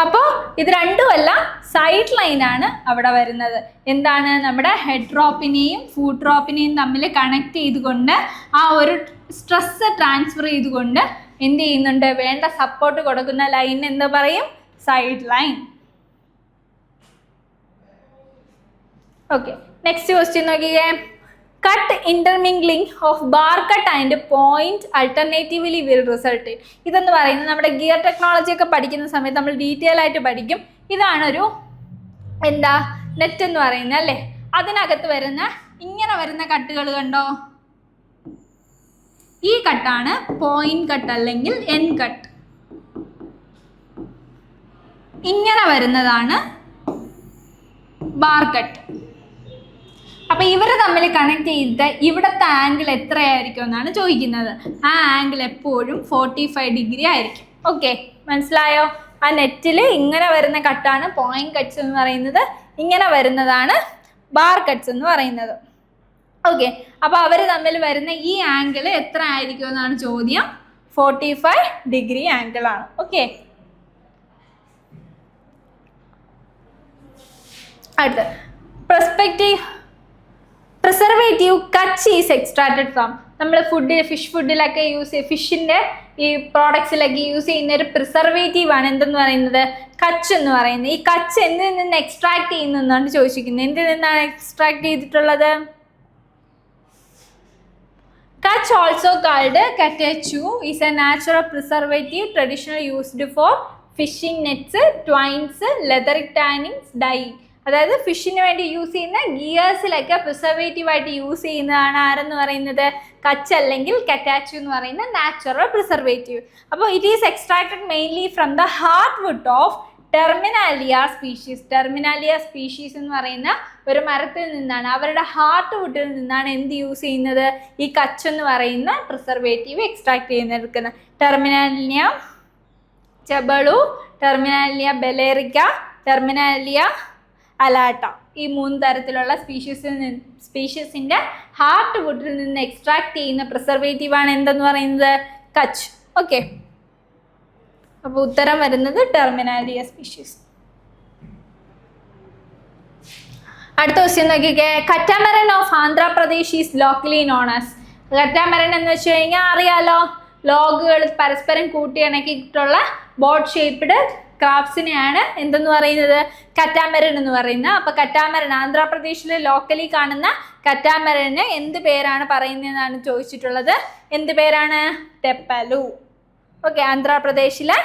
അപ്പോൾ ഇത് രണ്ടുമല്ല, സൈഡ് ലൈനാണ് അവിടെ വരുന്നത്. എന്താണ്? നമ്മുടെ ഹെഡ് റോപ്പിനെയും ഫുട്ട് റോപ്പിനെയും തമ്മിൽ കണക്ട് ചെയ്തുകൊണ്ട് ആ ഒരു സ്ട്രെസ് ട്രാൻസ്ഫർ ചെയ്തുകൊണ്ട് എന്ത് ചെയ്യുന്നുണ്ട്? വേണ്ട സപ്പോർട്ട് കൊടുക്കുന്ന ലൈൻ എന്താ പറയും? Side line. Okay, next question നോക്കിയേ. Cut intermingling of bar cut and point alternatively will result. ഇതെന്ന് പറയുന്നത് നമ്മുടെ ഗിയർ ടെക്നോളജി ഒക്കെ പഠിക്കുന്ന സമയത്ത് നമ്മൾ ഡീറ്റെയിൽ ആയിട്ട് പഠിക്കും. ഇതാണൊരു എന്താ നെറ്റ് എന്ന് പറയുന്നത് അല്ലേ. അതിനകത്ത് വരുന്ന ഇങ്ങനെ വരുന്ന കട്ടുകൾ കണ്ടോ, ഈ കട്ടാണ് പോയിന്റ് കട്ട് അല്ലെങ്കിൽ എൻ കട്ട്. ഇങ്ങനെ വരുന്നതാണ് ബാർ കട്ട്. അപ്പൊ ഇവർ തമ്മിൽ കണക്ട് ചെയ്തിട്ട് ഇവിടുത്തെ ആംഗിൾ എത്രയായിരിക്കും എന്നാണ് ചോദിക്കുന്നത്. ആ ആംഗിൾ എപ്പോഴും 45 ഡിഗ്രി ആയിരിക്കും. ഓക്കെ, മനസ്സിലായോ? ആ നെറ്റിൽ ഇങ്ങനെ വരുന്ന കട്ടാണ് പോയിന്റ് കട്ട്സ് എന്ന് പറയുന്നത്, ഇങ്ങനെ വരുന്നതാണ് ബാർ കട്ട്സ് എന്ന് പറയുന്നത്. ഓക്കെ, അപ്പൊ അവർ തമ്മിൽ വരുന്ന ഈ ആംഗിൾ എത്ര ആയിരിക്കും എന്നാണ് ചോദ്യം. 45 ഡിഗ്രി ആംഗിൾ ആണ്. ഓക്കെ, അടുത്ത preservative Kutch is extracted from. നമ്മൾ ഫിഷ് ഫുഡിലൊക്കെ ഫിഷിൻ്റെ ഈ പ്രോഡക്ട്സിലൊക്കെ യൂസ് ചെയ്യുന്ന ഒരു പ്രിസർവേറ്റീവ് ആണ് എന്തെന്ന് പറയുന്നത്, കച്ച് എന്ന് പറയുന്നത്. ഈ കച്ച് എന്തിൽ നിന്ന് എക്സ്ട്രാക്ട് ചെയ്യുന്നതെന്നാണ് ചോദിച്ചിരിക്കുന്നത്. എന്തിൽ നിന്നാണ് എക്സ്ട്രാക്ട് ചെയ്തിട്ടുള്ളത്? Kutch, also called catechu, is a natural preservative traditionally used for fishing nets, twines, leather tannings, dye. അതായത് ഫിഷിന് വേണ്ടി യൂസ് ചെയ്യുന്ന ഗിയേഴ്സിലൊക്കെ പ്രിസർവേറ്റീവ് ആയിട്ട് യൂസ് ചെയ്യുന്നതാണ് ആരെന്ന് പറയുന്നത്, കച്ച് അല്ലെങ്കിൽ കറ്റാച്ചു എന്ന് പറയുന്ന നാച്ചുറൽ പ്രിസർവേറ്റീവ്. അപ്പോൾ it is extracted mainly from the hard wood of Terminalia species. Terminalia species എന്ന് പറയുന്ന ഒരു മരത്തിൽ നിന്നാണ്, അവരുടെ ഹാർട്ട് വുഡിൽ നിന്നാണ് എന്ത് യൂസ് ചെയ്യുന്നത്, ഈ കച്ച് എന്ന് പറയുന്ന പ്രിസർവേറ്റീവ് എക്സ്ട്രാക്ട് ചെയ്യുന്നെടുക്കുന്നത്. Terminalia chebula, Terminalia bellerica, Terminalia alata, ഈ 3 തരത്തിലുള്ള സ്പീഷീസിൻ്റെ ഹാർട്ട് വുഡിൽ നിന്ന് എക്സ്ട്രാക്ട് ചെയ്യുന്ന പ്രിസർവേറ്റീവാണ് എന്തെന്ന് പറയുന്നത്, കച്ച്. ഓക്കെ, അപ്പോൾ ഉത്തരം വരുന്നത് ടെർമിനാലിയ സ്പീഷീസ്. അടുത്ത ക്വസ്റ്റ്യൻ നോക്കിക്കേ. Catamaran of Andhra Pradesh is locally known as. Catamaran എന്ന് വെച്ച് കഴിഞ്ഞാൽ അറിയാലോ, ലോഗുകൾ പരസ്പരം കൂട്ടിയിണക്കിയിട്ടുള്ള ബോട്ട് ഷേപ്പ്ഡ് ക്രാഫ്റ്റ്സിനെയാണ് എന്തെന്ന് പറയുന്നത്, കറ്റാമരൻ എന്ന് പറയുന്നത്. അപ്പോൾ കറ്റാമരൻ ആന്ധ്രാപ്രദേശിൽ ലോക്കലി കാണുന്ന കറ്റാമരന് എന്ത് പേരാണ് പറയുന്നതെന്നാണ് ചോദിച്ചിട്ടുള്ളത്. എന്ത് പേരാണ്? തെപ്പലു. ഓക്കെ, ആന്ധ്രാപ്രദേശിലെ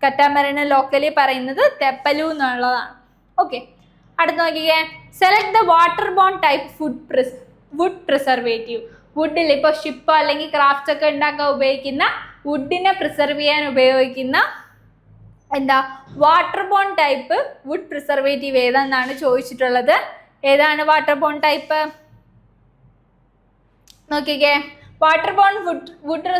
കറ്റാമരന് ലോക്കലി പറയുന്നത് തെപ്പലു എന്നുള്ളതാണ്. ഓക്കെ, അടുത്ത് നോക്കിക്കേ. Select the water borne type wood preservative. വുഡിൽ ഇപ്പോൾ ഷിപ്പ് അല്ലെങ്കിൽ ക്രാഫ്റ്റ്സ് ഒക്കെ ഉണ്ടാക്കാൻ ഉപയോഗിക്കുന്ന വുഡിനെ പ്രിസർവ് ചെയ്യാൻ ഉപയോഗിക്കുന്ന എന്താ water borne type wood preservative ഏതാണെന്നാണ് ചോദിച്ചിട്ടുള്ളത്. ഏതാണ് വാട്ടർ ബോൺ ടൈപ്പ്? നോക്കിക്കേ. വാട്ടർ ബോൺ വുഡ്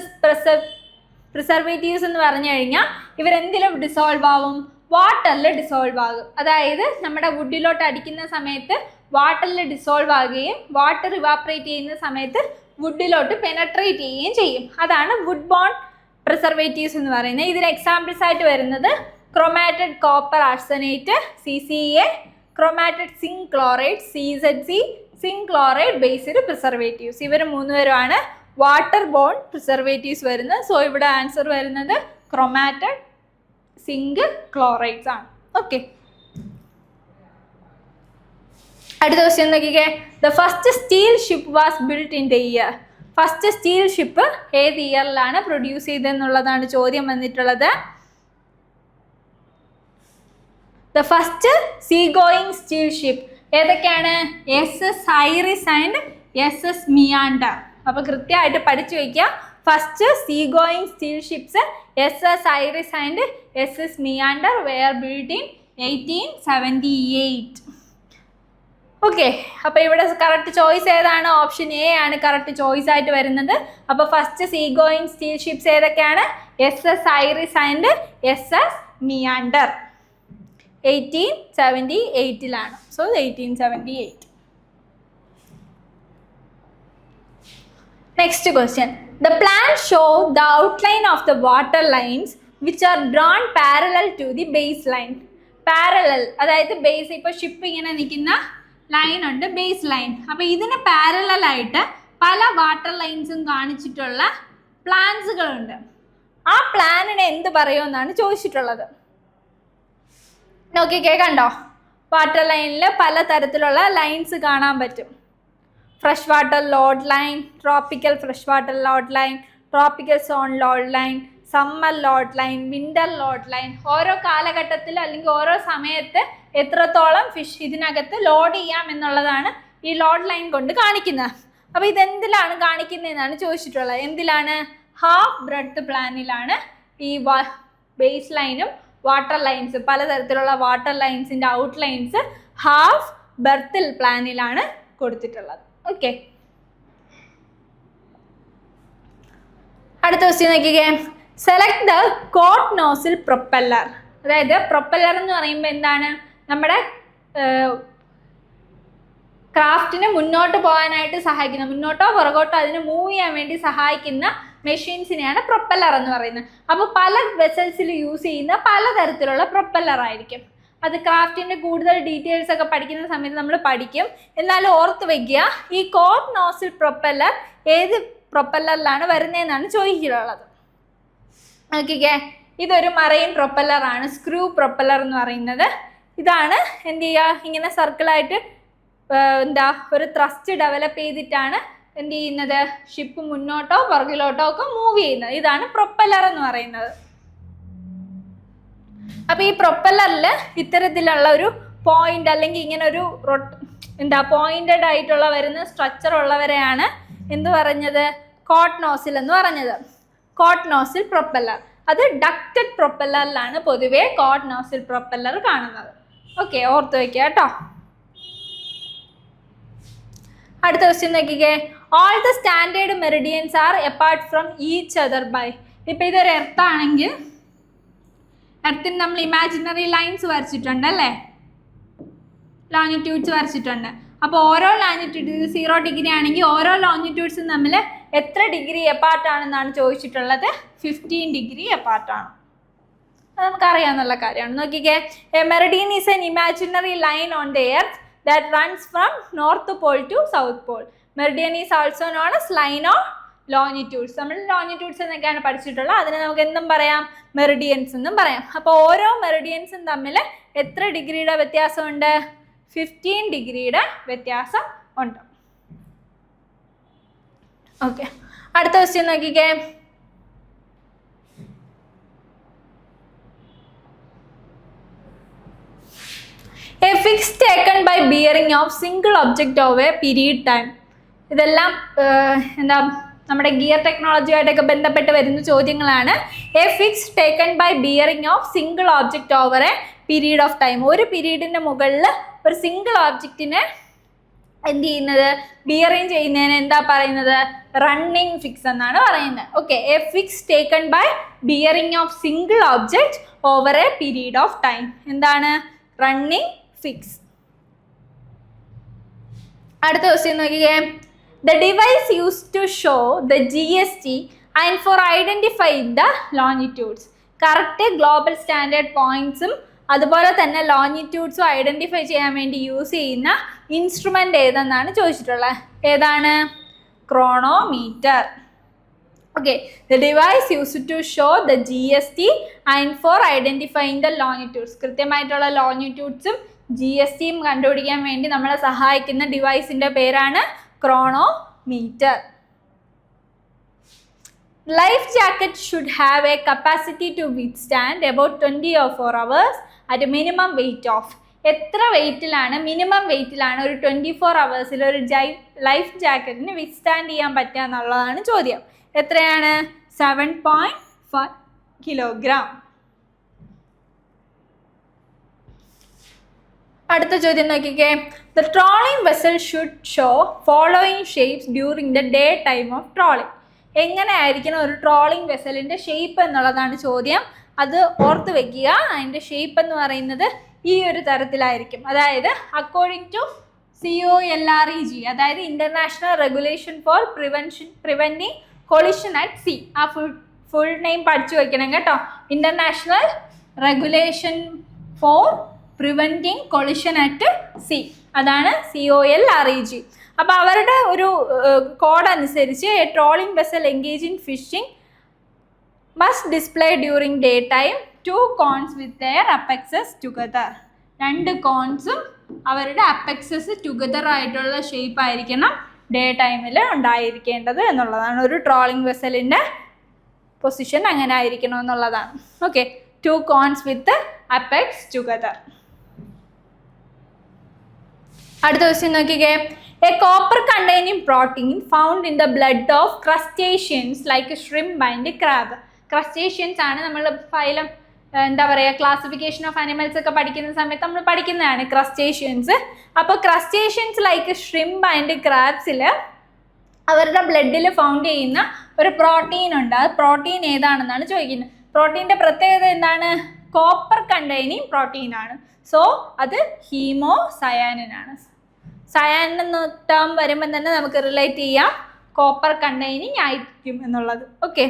പ്രിസർവേറ്റീവ്സ് എന്ന് പറഞ്ഞു കഴിഞ്ഞാൽ ഇവരെന്തിലും ഡിസോൾവ് ആവും, വാട്ടറിൽ ഡിസോൾവ് ആകും. അതായത് നമ്മുടെ വുഡിലോട്ട് അടിക്കുന്ന സമയത്ത് വാട്ടറിൽ ഡിസോൾവ് ആകുകയും വാട്ടർ ഇവാപ്പറേറ്റ് ചെയ്യുന്ന സമയത്ത് വുഡിലോട്ട് പെനട്രേറ്റ് ചെയ്യുകയും ചെയ്യും. അതാണ് വുഡ് ബോൺ പ്രിസർവേറ്റീവ്സ് എന്ന് പറയുന്നത്. ഇതിന് എക്സാമ്പിൾസ് ആയിട്ട് വരുന്നത് chromated copper arsenate CCA, chromated zinc chloride CZC, zinc chloride based preservatives. ഇവർ 3 പേരുമാണ് വാട്ടർ ബോൺ പ്രിസർവേറ്റീവ്സ് വരുന്നത്. സോ ഇവിടെ ആൻസർ വരുന്നത് ക്രോമാറ്റഡ് സിങ്ക് ക്ലോറൈഡ്സ് ആണ്. ഓക്കെ, അടുത്ത ക്വസ്റ്റ്യൻ നോക്കിക്കേ. The first steel ship was built in the year. First steel ship ഏത് ഇയറിലാണ് പ്രൊഡ്യൂസ് ചെയ്തതെന്നുള്ളതാണ് ചോദ്യം വന്നിട്ടുള്ളത്. The first sea going steel ship ഏതൊക്കെയാണ്? SS Iris and SS Meander. അപ്പോൾ കൃത്യമായിട്ട് പഠിച്ചു വയ്ക്കുക. First sea going steel ships SS Iris and SS Meander were build in 1878. Okay, അപ്പോൾ ഇവിടെ കറക്റ്റ് ചോയ്സ് ഏതാണ്? ഓപ്ഷൻ A ആണ് കറക്റ്റ് ചോയ്സ് ആയിട്ട് വരുന്നത്. അപ്പോൾ first sea going steel ships ഏതൊക്കെയാണ്? SS Iris and SS Meander 1878. So 1878. Next question. The plan show the outline of the water lines which are drawn parallel to the baseline. Parallel അതായത് base, ഇപ്പോൾ ship ഇങ്ങനെ നിൽക്കുന്ന line ഉണ്ട്, base line. അപ്പോൾ ഇതിന് parallel ആയിട്ട് പല water ലൈൻസും കാണിച്ചിട്ടുള്ള പ്ലാൻസുകളുണ്ട്. ആ പ്ലാനിനെ എന്ത് പറയുമെന്നാണ് ചോദിച്ചിട്ടുള്ളത്. നോക്കിക്കേ, കണ്ടോ, വാട്ടർ ലൈനിൽ പല തരത്തിലുള്ള ലൈൻസ് കാണാൻ പറ്റും. Fresh water load line, tropical fresh water load line, tropical zone load line, summer load line, winter load line. ഓരോ കാലഘട്ടത്തിൽ അല്ലെങ്കിൽ ഓരോ സമയത്ത് എത്രത്തോളം ഫിഷ് ഇതിനകത്ത് ലോഡ് ചെയ്യാം എന്നുള്ളതാണ് ഈ ലോഡ് ലൈൻ കൊണ്ട് കാണിക്കുന്നത്. അപ്പോൾ ഇതെന്തിലാണ് കാണിക്കുന്നതെന്നാണ് ചോദിച്ചിട്ടുള്ളത്. എന്തിലാണ്? ഹാഫ് ബ്രെഡ്ത്ത് പ്ലാനിലാണ് ഈ ബേസ് ലൈനും വാട്ടർ ലൈൻസ്, പലതരത്തിലുള്ള വാട്ടർ ലൈൻസിൻ്റെ ഔട്ട് ലൈൻസ് ഹാഫ് ബെർത്തിൽ പ്ലാനിലാണ് കൊടുത്തിട്ടുള്ളത്. ഓക്കെ, അടുത്ത ക്വസ്റ്റ്യൻ നോക്കിക്കേ. Select the Kort nozzle propeller. അതായത് പ്രൊപ്പല്ലർ എന്ന് പറയുമ്പോൾ എന്താണ്? നമ്മുടെ ക്രാഫ്റ്റിന് മുന്നോട്ട് പോകാനായിട്ട് സഹായിക്കുന്ന, മുന്നോട്ടോ പുറകോട്ടോ അതിന് മൂവ് ചെയ്യാൻ വേണ്ടി സഹായിക്കുന്ന മെഷീൻസിനെയാണ് പ്രൊപ്പല്ലർ എന്ന് പറയുന്നത്. അപ്പോൾ പല വെസൽസിൽ യൂസ് ചെയ്യുന്ന പലതരത്തിലുള്ള പ്രൊപ്പല്ലർ ആയിരിക്കും. അത് ക്രാഫ്റ്റിൻ്റെ കൂടുതൽ ഡീറ്റെയിൽസ് ഒക്കെ പഠിക്കുന്ന സമയത്ത് നമ്മൾ പഠിക്കും. എന്നാലും ഓർത്ത് വയ്ക്കുക, ഈ കോട്ട് നോസിൽ പ്രൊപ്പല്ലർ ഏത് പ്രൊപ്പല്ലറിലാണ് വരുന്നതെന്നാണ് ചോദിച്ചിട്ടുള്ളത്. നോക്കിക്കേ, ഇതൊരു മറൈൻ പ്രൊപ്പല്ലറാണ്, സ്ക്രൂ പ്രൊപ്പല്ലർ എന്ന് പറയുന്നത്. ഇതാണ് എന്ത് ചെയ്യുക, ഇങ്ങനെ സർക്കിളായിട്ട് ഒരു ത്രസ്റ്റ് ഡെവലപ്പ് ചെയ്തിട്ടാണ് എന്ത് ചെയ്യുന്നത്, ഷിപ്പ് മുന്നോട്ടോ പുറകിലോട്ടോ ഒക്കെ മൂവ് ചെയ്യുന്നത്. ഇതാണ് പ്രൊപ്പല്ലർ എന്ന് പറയുന്നത്. അപ്പോൾ ഈ പ്രൊപ്പല്ലറിൽ ഇത്തരത്തിലുള്ള ഒരു പോയിന്റ് അല്ലെങ്കിൽ ഇങ്ങനെ ഒരു പോയിന്റഡ് ആയിട്ടുള്ള വരുന്ന സ്ട്രക്ചർ ഉള്ളവരെയാണ് എന്ത് പറഞ്ഞത്? കോട്ട് നോസിൽ എന്ന് പറഞ്ഞത്. കോട്ട് നോസിൽ പ്രൊപ്പല്ലർ, അത് ഡക്റ്റഡ് പ്രൊപ്പല്ലറിലാണ് പൊതുവേ കോട്ട് നോസിൽ പ്രൊപ്പല്ലർ കാണുന്നത്. ഓക്കെ, ഓർത്ത് വയ്ക്കുക കേട്ടോ. അടുത്ത ക്വസ്റ്റ്യൻ നോക്കിക്കേ. All the standard meridians are apart from each other by. ഇപ്പം ഇതൊരു എർത്താണെങ്കിൽ എർത്തിന് നമ്മൾ ഇമാജിനറി ലൈൻസ് വരച്ചിട്ടുണ്ട് അല്ലേ, ലോങ്ങിറ്റ്യൂഡ്സ് വരച്ചിട്ടുണ്ട്. അപ്പോൾ ഓരോ ലോങ്ങിറ്റ്യൂഡ് 0 ഡിഗ്രി ആണെങ്കിൽ ഓരോ ലോങ്ങിറ്റ്യൂഡ്സും തമ്മിൽ എത്ര ഡിഗ്രി എപ്പാർട്ടാണെന്നാണ് ചോദിച്ചിട്ടുള്ളത്? 15 ഡിഗ്രി എപ്പാർട്ടാണ്. അത് നമുക്കറിയാവുന്ന കാര്യമാണ്. നോക്കിക്കേ, A Meridian is N imaginary line on the earth that runs from north pole to south pole. Meridian is also known as line of longitudes. നമ്മൾ ലോങ്ങിറ്റ്യൂഡ്സ് എന്നൊക്കെയാണ് പഠിച്ചിട്ടുള്ളത്. അതിനെ നമുക്ക് എന്തും പറയാം? മെറിഡിയൻസ് എന്നും പറയാം. അപ്പോൾ ഓരോ മെറിഡിയൻസും തമ്മിൽ എത്ര ഡിഗ്രിയുടെ വ്യത്യാസമുണ്ട്? 15 ഡിഗ്രിയുടെ വ്യത്യാസം ഉണ്ട്. ഓക്കെ, അടുത്ത ക്വസ്റ്റ്യൻ നോക്കിക്കേ. A fix taken by bearing of single object of a period time. ഇതെല്ലാം നമ്മുടെ ഗിയർ ടെക്നോളജിയായിട്ടൊക്കെ ബന്ധപ്പെട്ട് വരുന്ന ചോദ്യങ്ങളാണ്. A fix taken by bearing of single object over a period of time. ഒരു പീരീഡിൻ്റെ മുകളിൽ ഒരു സിംഗിൾ ഓബ്ജക്റ്റിനെ എന്ത് ചെയ്യുന്നത്? ബിയറിങ് ചെയ്യുന്നതിന് എന്താ പറയുന്നത്? റണ്ണിങ് ഫിക്സ് എന്നാണ് പറയുന്നത്. Okay, a fix taken by bearing of single object over a period of time. എന്താണ്? Running fix. അടുത്ത ക്വസ്റ്റ്യൻ നോക്കിക്കേ. The device use to show the GST and for identifying the longitudes. Correct global standard പോയിന്റ്സും അതുപോലെ തന്നെ ലോങ്ങിറ്റ്യൂഡ്സും identify ചെയ്യാൻ വേണ്ടി use ചെയ്യുന്ന instrument ഏതെന്നാണ് ചോദിച്ചിട്ടുള്ളത്. ഏതാണ്? Chronometer. Okay, the device use to show the GST and for identifying the longitudes. കൃത്യമായിട്ടുള്ള ലോങ്ങിറ്റ്യൂഡ്സും GSTയും കണ്ടുപിടിക്കാൻ വേണ്ടി നമ്മളെ സഹായിക്കുന്ന ഡിവൈസിൻ്റെ പേരാണ് chronometer. Life jacket should have a capacity to withstand about 24 hours at minimum weight of. എത്ര വെയിറ്റിലാണ്, മിനിമം വെയിറ്റിലാണ് ഒരു 24 hours ഒരു ലൈഫ് ജാക്കറ്റിന് വിത്ത്സ്റ്റാൻഡ് ചെയ്യാൻ പറ്റുക എന്നുള്ളതാണ് ചോദ്യം. എത്രയാണ്? 7.5 kilogram. അടുത്ത ചോദ്യം നോക്കിക്കേ. The trawling vessel should show following shapes during the day time of trawling. എങ്ങനെ ആയിരിക്കണം ഒരു ട്രോളിംഗ് വെസലിൻ്റെ ഷേപ്പ് എന്നുള്ളതാണ് ചോദ്യം. അത് ഓർത്ത് വെക്കുക. അതിൻ്റെ ഷേപ്പ് എന്ന് പറയുന്നത് ഈ ഒരു തരത്തിലായിരിക്കും. അതായത് അക്കോർഡിംഗ് ടു COLREG, അതായത് international regulation for preventing collision at sea. ആ ഫുൾ നെയിം പഠിച്ചു വയ്ക്കണം കേട്ടോ. International regulation for preventing collision at sea, അതാണ് COLREG. അപ്പോൾ അവരുടെ ഒരു കോഡ് അനുസരിച്ച് a trawling vessel engage in fishing must display during day time 2 cones with their apexes together. 2 കോൺസും അവരുടെ അപ്പെക്സസ് ടുഗദർ ആയിട്ടുള്ള ഷേപ്പ് ആയിരിക്കണം ഡേ ടൈമിൽ ഉണ്ടായിരിക്കേണ്ടത് എന്നുള്ളതാണ്. ഒരു ട്രോളിംഗ് വെസലിൻ്റെ പൊസിഷൻ അങ്ങനെ ആയിരിക്കണം എന്നുള്ളതാണ്. ഓക്കെ, 2 കോൺസ് വിത്ത് അപ്പെക്സ് ടുഗദർ. അടുത്ത ക്വസ്റ്റ്യൻ നോക്കിക്കേ. A copper containing protein found in the blood of crustaceans like shrimp and crab. Crustaceans ആണ് നമ്മൾ ഫൈലം എന്താ പറയുക ക്ലാസിഫിക്കേഷൻ ഓഫ് അനിമൽസ് ഒക്കെ പഠിക്കുന്ന സമയത്ത് നമ്മൾ പഠിക്കുന്നതാണ് ക്രസ്റ്റേഷ്യൻസ്. അപ്പോൾ ക്രസ്റ്റേഷ്യൻസ് ലൈക്ക് ഷ്രിംപ് ആൻഡ് ക്രാബ്സിൽ അവരുടെ ബ്ലഡിൽ ഫൗണ്ട് ചെയ്യുന്ന ഒരു പ്രോട്ടീൻ ഉണ്ട്. അത് പ്രോട്ടീൻ ഏതാണെന്നാണ് ചോദിക്കുന്നത്. പ്രോട്ടീൻ്റെ പ്രത്യേകത എന്താണ്? കോപ്പർ കണ്ടെയ്നിങ് പ്രോട്ടീൻ ആണ്. സോ അത് ഹീമോസയാനിൻ ആണ്. സയാനിൻ എന്ന ടേം വരുമ്പോൾ തന്നെ നമുക്ക് റിലേറ്റ് ചെയ്യാം കോപ്പർ കണ്ടെയ്നിങ് ആയിരിക്കും എന്നുള്ളത്. Okay,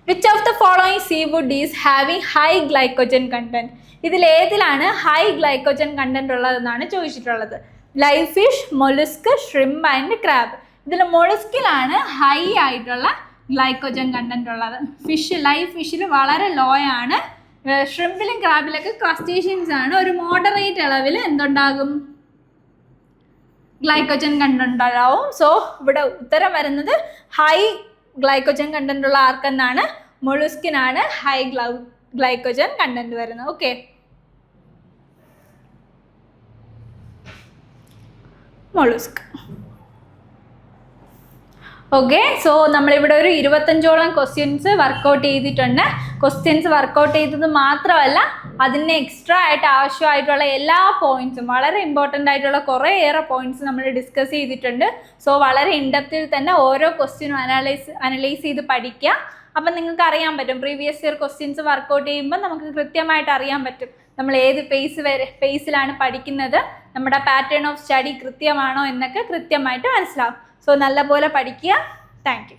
which of the following seafood is having high glycogen content? ഇതിലേതിലാണ് ഹൈ ഗ്ലൈക്കോജൻ കണ്ടന്റ് ഉള്ളതെന്നാണ് ചോദിച്ചിട്ടുള്ളത്. Live fish, mollusc, shrimp and crab. ഇതിൽ മൊളുസ്കിലാണ് ഹൈ ആയിട്ടുള്ള ഗ്ലൈക്കോജൻ കണ്ടന്റ് ഉള്ളത്. ലൈവ് ഫിഷിൽ വളരെ ലോ ആണ്. ഷ്രിംപിലും ക്രാബിലൊക്കെ ക്രസ്റ്റേഷ്യൻസ് ആണ്. ഒരു മോഡറേറ്റ് അളവിൽ എന്തുണ്ടാകും? ഗ്ലൈക്കോജൻ കണ്ടന്റ് ഉണ്ടാവും. സോ ഇവിടെ ഉത്തരം വരുന്നത് ഹൈ ഗ്ലൈക്കോജൻ കണ്ടന്റ് ഉള്ള ആർക്കെന്നാണ്? മൊളുസ്കിനാണ് ഹൈ ഗ്ലൈക്കോജൻ കണ്ടന്റ് വരുന്നത്. ഓക്കെ, മൊളുസ്ക്. ഓക്കെ, സോ നമ്മളിവിടെ ഒരു 25ഓളം ക്വസ്റ്റ്യൻസ് വർക്കൗട്ട് ചെയ്തിട്ടുണ്ട്. ക്വസ്റ്റ്യൻസ് വർക്കൗട്ട് ചെയ്തത് മാത്രമല്ല, അതിന് എക്സ്ട്രാ ആയിട്ട് ആവശ്യമായിട്ടുള്ള എല്ലാ പോയിന്റ്സും, വളരെ ഇമ്പോർട്ടൻ്റ് ആയിട്ടുള്ള കുറേയേറെ പോയിന്റ്സ് നമ്മൾ ഡിസ്കസ് ചെയ്തിട്ടുണ്ട്. സോ വളരെ ഇൻഡെപ്തിൽ തന്നെ ഓരോ ക്വസ്റ്റ്യനും അനലൈസ് ചെയ്ത് പഠിക്കുക. അപ്പം നിങ്ങൾക്ക് അറിയാൻ പറ്റും, പ്രീവിയസ് ഇയർ ക്വസ്റ്റ്യൻസ് വർക്കൗട്ട് ചെയ്യുമ്പോൾ നമുക്ക് കൃത്യമായിട്ട് അറിയാൻ പറ്റും നമ്മൾ ഏത് പേസിലാണ് പഠിക്കുന്നത്, നമ്മുടെ പാറ്റേൺ ഓഫ് സ്റ്റഡി കൃത്യമാണോ എന്നൊക്കെ കൃത്യമായിട്ട് മനസ്സിലാവും. സോ നല്ലപോലെ പഠിക്കുക. Thank you.